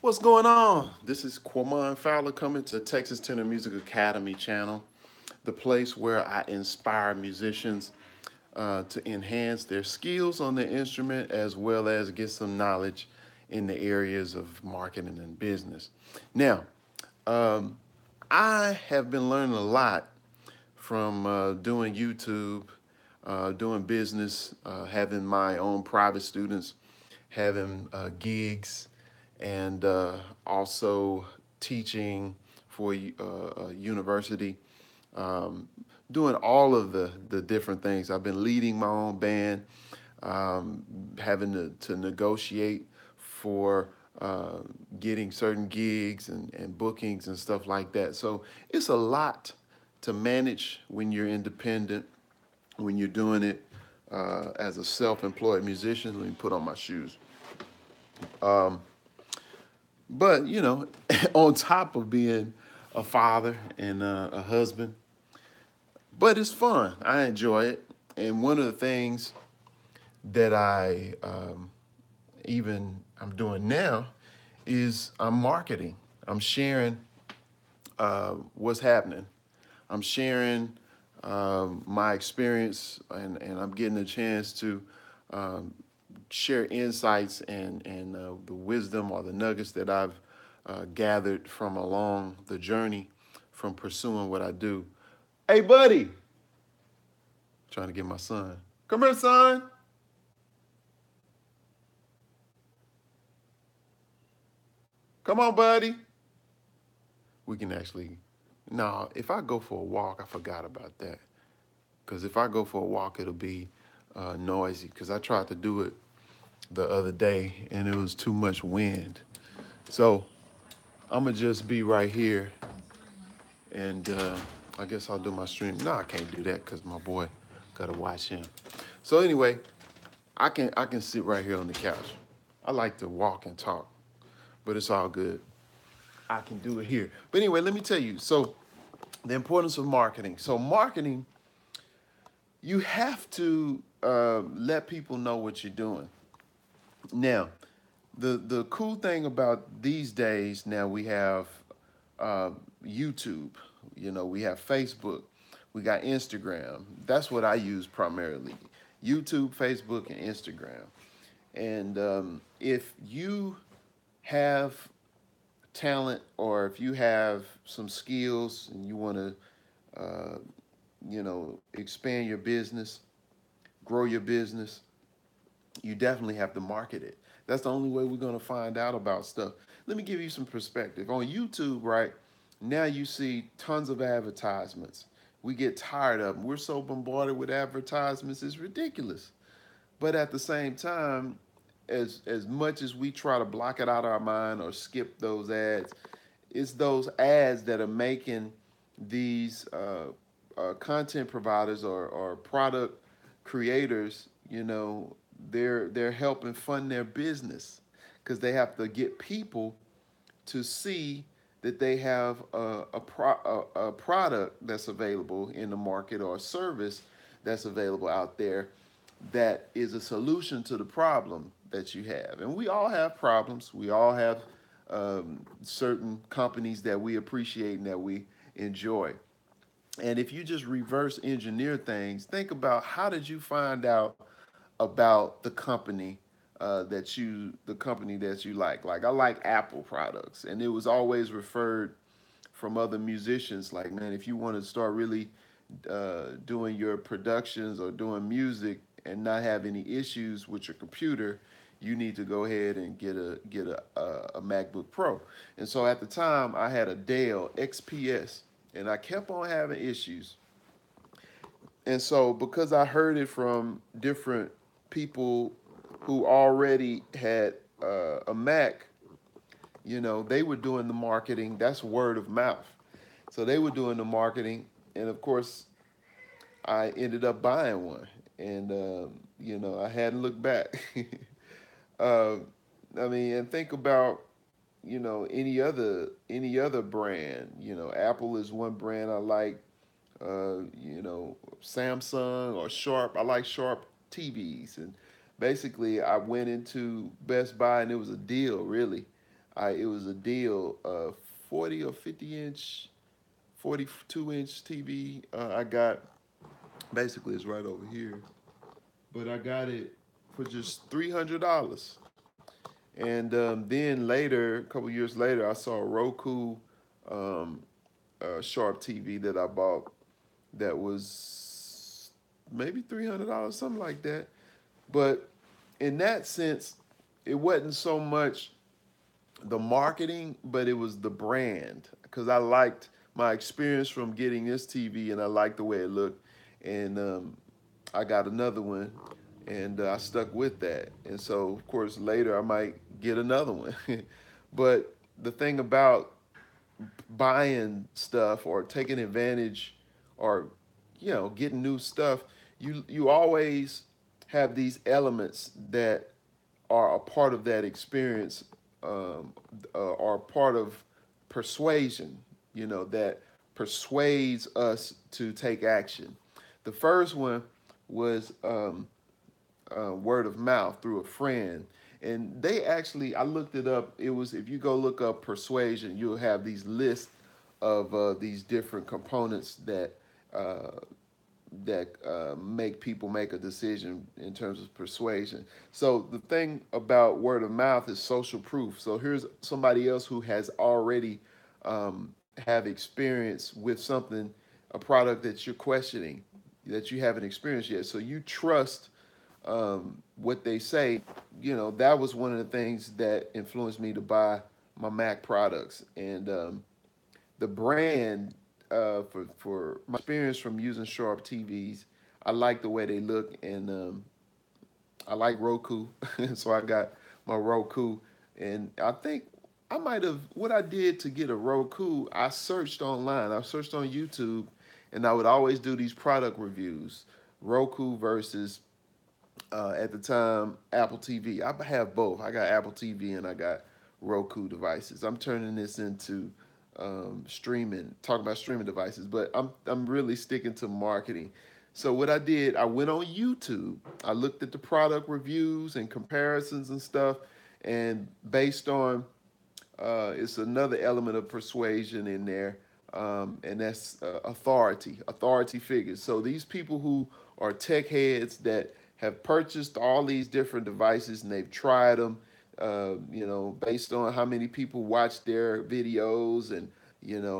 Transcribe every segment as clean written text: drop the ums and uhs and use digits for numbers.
What's going on? This is Quamon Fowler coming to Texas Tenor Music Academy channel, the place where I inspire musicians to enhance their skills on their instrument as well as get some knowledge in the areas of marketing and business. Now, um, I have been learning a lot from doing YouTube, doing business, having my own private students, having gigs, and also teaching for a university, um, doing all of the different things. I've been leading my own band, um, having to negotiate for uh, getting certain gigs and bookings and stuff like that. So it's a lot to manage when you're independent, when you're doing it as a self-employed musician. Let me put on my shoes. Um, but on top of being a father and a husband, but it's fun. I enjoy it. And one of the things that I'm doing now is I'm marketing. I'm sharing what's happening. I'm sharing my experience, and I'm getting a chance to um, share insights and the wisdom or the nuggets that I've gathered from along the journey from pursuing what I do. Hey, buddy, trying to get my son. Come here, son. Come on, buddy. We can actually. No, if I go for a walk, I forgot about that. Because if I go for a walk, it'll be noisy. Because I tried to do it the other day and it was too much wind. So I'm gonna just be right here, and I guess I'll do my stream. No, I can't do that because my boy gotta watch him. So anyway, I can sit right here on the couch. I like to walk and talk, but it's all good. I can do it here. But anyway, let me tell you. So the importance of marketing. So marketing, you have to let people know what you're doing. Now, the cool thing about these days, now we have uh, YouTube, we have Facebook, we got Instagram. That's what I use primarily: YouTube, Facebook, and Instagram. And if you have talent, or if you have some skills and you want to, expand your business, grow your business, you definitely have to market it. That's the only way we're going to find out about stuff. Let me give you some perspective. On YouTube, right now, you see tons of advertisements. We get tired of them. We're so bombarded with advertisements, it's ridiculous. But at the same time, as much as we try to block it out of our mind or skip those ads, it's those ads that are making these content providers or product creators, they're helping fund their business because they have to get people to see that they have a product that's available in the market, or a service that's available out there that is a solution to the problem that you have. And we all have problems. We all have certain companies that we appreciate and that we enjoy. And if you just reverse engineer things, think about, how did you find out about the company that you like? Like, I like Apple products, and it was always referred from other musicians. Like, man, if you want to start really doing your productions or doing music and not have any issues with your computer, you need to go ahead and get a MacBook Pro. And so at the time, I had a Dell XPS, and I kept on having issues. And so, because I heard it from different people who already had a Mac, they were doing the marketing. That's word of mouth. So they were doing the marketing, and of course, I ended up buying one, and I hadn't looked back. uh, I mean, and think about any other brand. Apple is one brand I like. Samsung or Sharp. I like Sharp TVs, and basically I went into Best Buy and it was a deal, really. it was a deal, 40 or 50 inch, 42 inch TV. I got basically it's right over here, but I got it for just $300. And then later, a couple years later, I saw a Roku um, Sharp TV that I bought that was maybe $300, something like that. But in that sense, it wasn't so much the marketing, but it was the brand because I liked my experience from getting this TV and I liked the way it looked. And I got another one and I stuck with that. And so, of course, later I might get another one. But the thing about buying stuff or taking advantage or getting new stuff, you always have these elements that are a part of that experience, are part of persuasion, that persuades us to take action. The first one was word of mouth through a friend. And they actually, I looked it up. It was, if you go look up persuasion, you'll have these lists of these different components uh, that make people make a decision in terms of persuasion. So the thing about word of mouth is social proof. So here's somebody else who has already have experience with something, a product that you're questioning, that you haven't experienced yet. So you trust what they say. That was one of the things that influenced me to buy my Mac products. And the brand, for my experience from using Sharp TVs, I like the way they look, and I like Roku, so I got my Roku. And I think I might have, what I did to get a Roku, I searched online, I searched on YouTube, and I would always do these product reviews, Roku versus at the time Apple TV. I have both. I got Apple TV and I got Roku devices. I'm turning this into streaming, talking about streaming devices, but I'm really sticking to marketing. So what I did, I went on YouTube. I looked at the product reviews and comparisons and stuff, and based on it's another element of persuasion in there, and that's authority figures. So these people who are tech heads that have purchased all these different devices and they've tried them, based on how many people watch their videos, and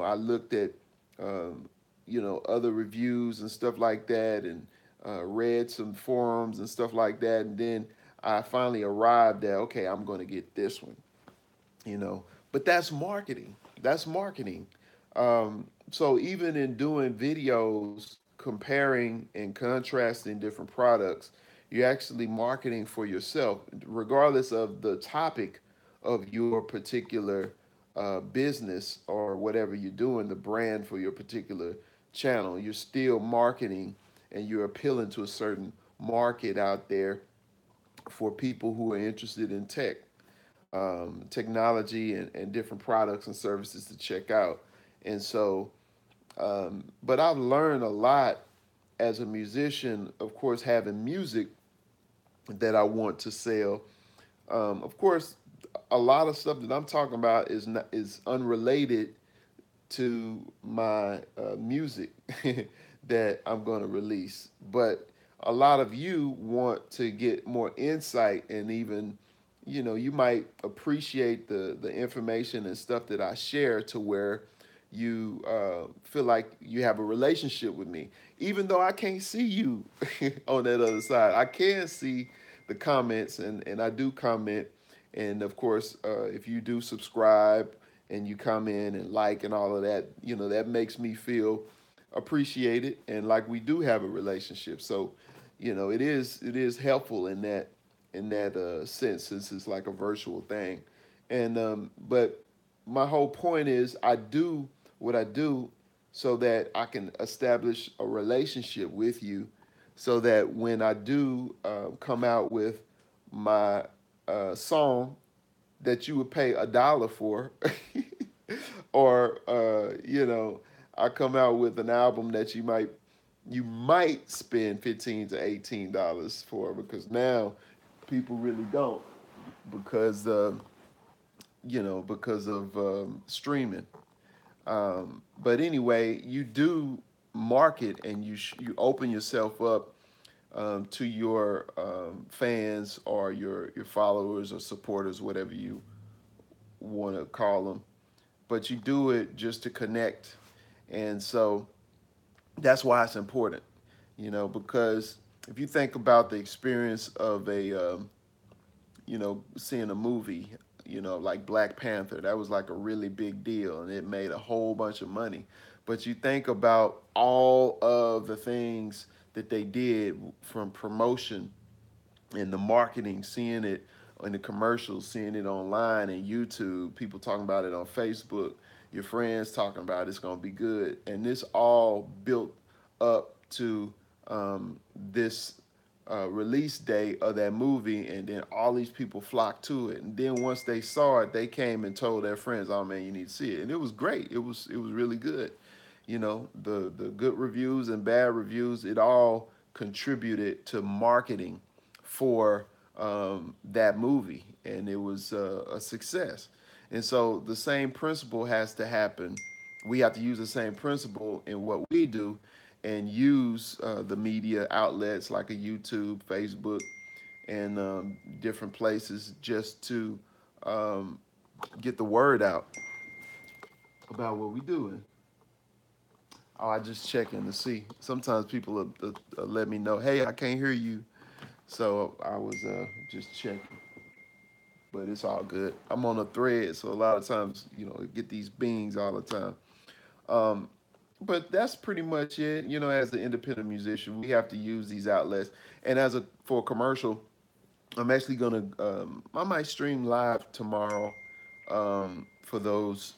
I looked at other reviews and stuff like that, and read some forums and stuff like that, and then I finally arrived at, okay, I'm going to get this one you know but that's marketing. So even in doing videos comparing and contrasting different products, you're actually marketing for yourself regardless of the topic of your particular business or whatever you're doing, the brand for your particular channel. You're still marketing and you're appealing to a certain market out there for people who are interested in technology and different products and services to check out. And so, but I've learned a lot as a musician, of course, having music that I want to sell. Of course, a lot of stuff that I'm talking about is unrelated to my music that I'm going to release. But a lot of you want to get more insight, and even, you might appreciate the information and stuff that I share to where you feel like you have a relationship with me. Even though I can't see you on that other side, I can see the comments, and I do comment. And of course, if you do subscribe and you come in and like and all of that, that makes me feel appreciated and like we do have a relationship. So, it is helpful in that sense, since it's like a virtual thing. And but my whole point is I do what I do so that I can establish a relationship with you, so that when I do come out with my song that you would pay $1 for, or I come out with an album that you might spend $15 to $18 for, because now people really don't, because because of streaming. But anyway, you do market and you open yourself up to your fans or your followers or supporters, whatever you want to call them. But you do it just to connect, and so that's why it's important, because if you think about the experience of seeing a movie, like Black Panther, that was like a really big deal and it made a whole bunch of money. But you think about all of the things that they did from promotion and the marketing, seeing it in the commercials, seeing it online and YouTube, people talking about it on Facebook, your friends talking about it's going to be good. And this all built up to this release date of that movie, and then all these people flocked to it. And then once they saw it, they came and told their friends, "Oh man, you need to see it." And it was great. It was really good. The good reviews and bad reviews, it all contributed to marketing for that movie, and it was a success. And so the same principle has to happen. We have to use the same principle in what we do, and use the media outlets like a YouTube, Facebook, and different places just to um, get the word out about what we doing. Oh, I just checking to see. Sometimes people let me know, hey, I can't hear you. So I was just checking, but it's all good. I'm on a thread, so a lot of times, get these beings all the time. Um, but that's pretty much it. As an independent musician, we have to use these outlets. And for a commercial, I'm actually gonna I might stream live tomorrow for those.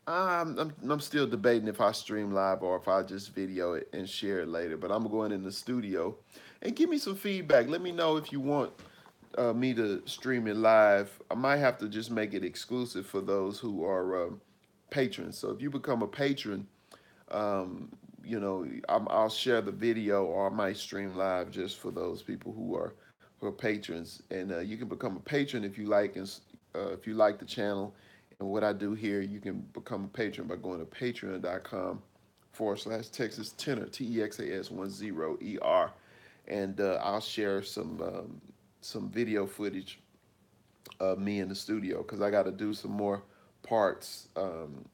I'm still debating if I stream live or if I just video it and share it later. But I'm going in the studio and give me some feedback. Let me know if you want me to stream it live. I might have to just make it exclusive for those who are patrons. So if you become a patron, um, I'll share the video, or I might stream live just for those people who are patrons. And you can become a patron if you like the channel and what I do here. You can become a patron by going to patreon.com/Texas Tenor, TEXAS10ER, and I'll share some video footage of me in the studio because I got to do some more parts on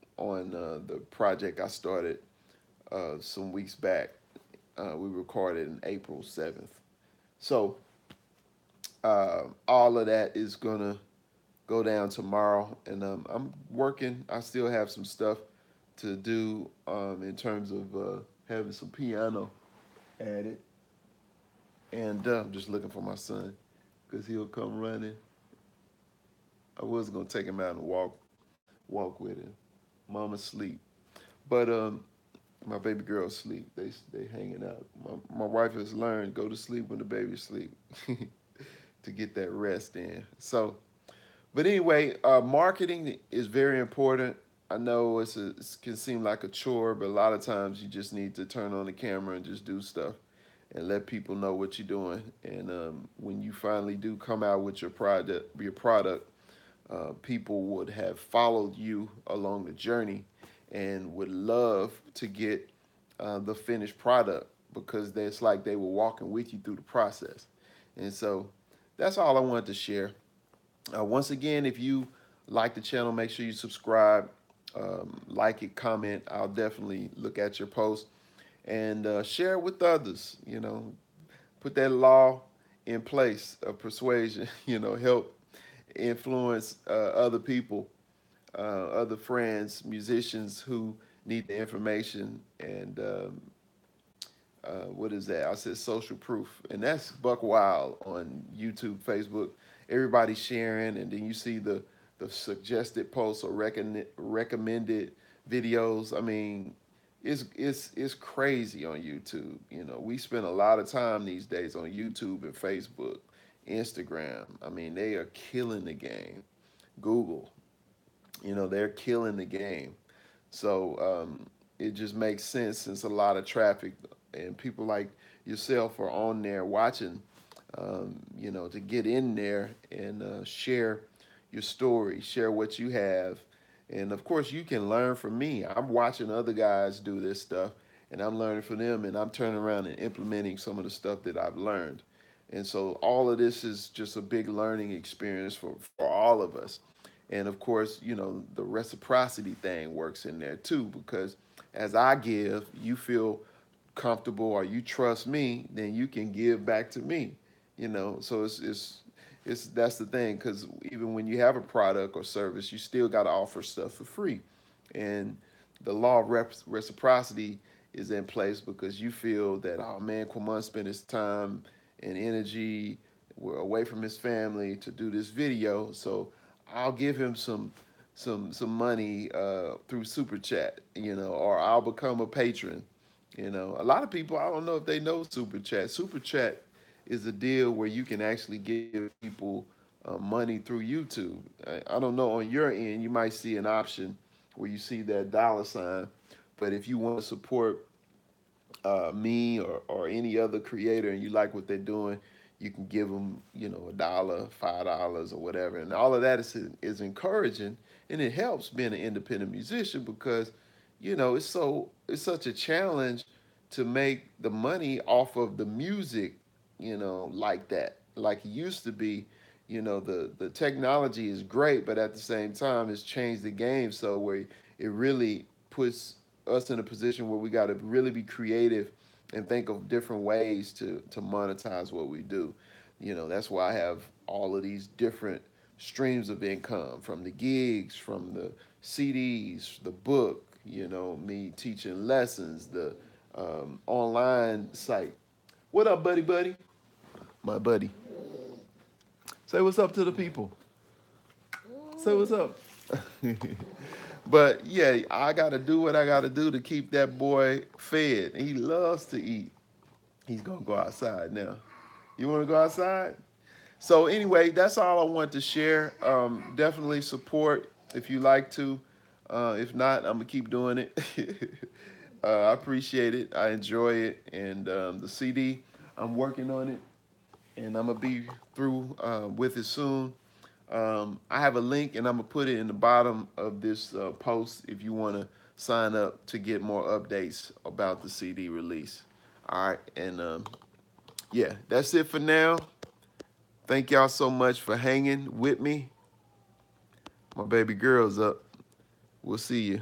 the project I started some weeks back. We recorded in April 7th. So all of that is going to go down tomorrow. And I'm working. I still have some stuff to do in terms of having some piano added. And I'm just looking for my son because he'll come running. I was going to take him out and walk with him. Mama sleep. But my baby girl sleep. They hanging out. My wife has learned go to sleep when the baby sleep to get that rest in. So, but anyway, marketing is very important. I know it can seem like a chore, but a lot of times you just need to turn on the camera and just do stuff and let people know what you're doing. And when you finally do come out with your product, people would have followed you along the journey and would love to get the finished product because it's like they were walking with you through the process. And so that's all I wanted to share. Once again, if you like the channel, make sure you subscribe, like it, comment. I'll definitely look at your post and share it with others. Put that law in place of persuasion. Help influence other people, other friends, musicians who need the information. And what is that? I said social proof, and that's Buck Wild on YouTube, Facebook. Everybody's sharing, and then you see the suggested posts or recommended videos. I mean, it's crazy on YouTube. We spend a lot of time these days on YouTube and Facebook, Instagram. I mean, they are killing the game. Google, they're killing the game. So it just makes sense since a lot of traffic and people like yourself are on there watching, to get in there and share your story, share what you have. And of course, you can learn from me. I'm watching other guys do this stuff and I'm learning from them and I'm turning around and implementing some of the stuff that I've learned. And so all of this is just a big learning experience for all of us. And of course, the reciprocity thing works in there too, because as I give, you feel comfortable or you trust me, then you can give back to me. So it's that's the thing, because even when you have a product or service, you still got to offer stuff for free, and the law of reciprocity is in place because you feel that, oh man, Quamon spent his time and energy away from his family to do this video, so I'll give him some money through super chat, or I'll become a patron. A lot of people, I don't know if they know super chat. Super chat is a deal where you can actually give people money through YouTube. I don't know, on your end, you might see an option where you see that dollar sign, but if you want to support me or any other creator and you like what they're doing, you can give them, a dollar, $5 or whatever. And all of that is encouraging, and it helps being an independent musician because, it's such a challenge to make the money off of the music, like that, like it used to be. The technology is great, but at the same time, it's changed the game so where it really puts us in a position where we got to really be creative and think of different ways to monetize what we do. That's why I have all of these different streams of income, from the gigs, from the CDs, the book, me teaching lessons, the online site. What up, buddy? My buddy. Say what's up to the people. Say what's up. But yeah, I got to do what I got to do to keep that boy fed. He loves to eat. He's going to go outside now. You want to go outside? So anyway, that's all I want to share. Definitely support if you like to. If not, I'm gonna keep doing it. I appreciate it. I enjoy it, and the CD, I'm working on it, and I'm gonna be through with it soon. I have a link, and I'm gonna put it in the bottom of this post if you want to sign up to get more updates about the CD release. All right, and yeah, that's it for now. Thank y'all so much for hanging with me. My baby girl's up. We'll see you.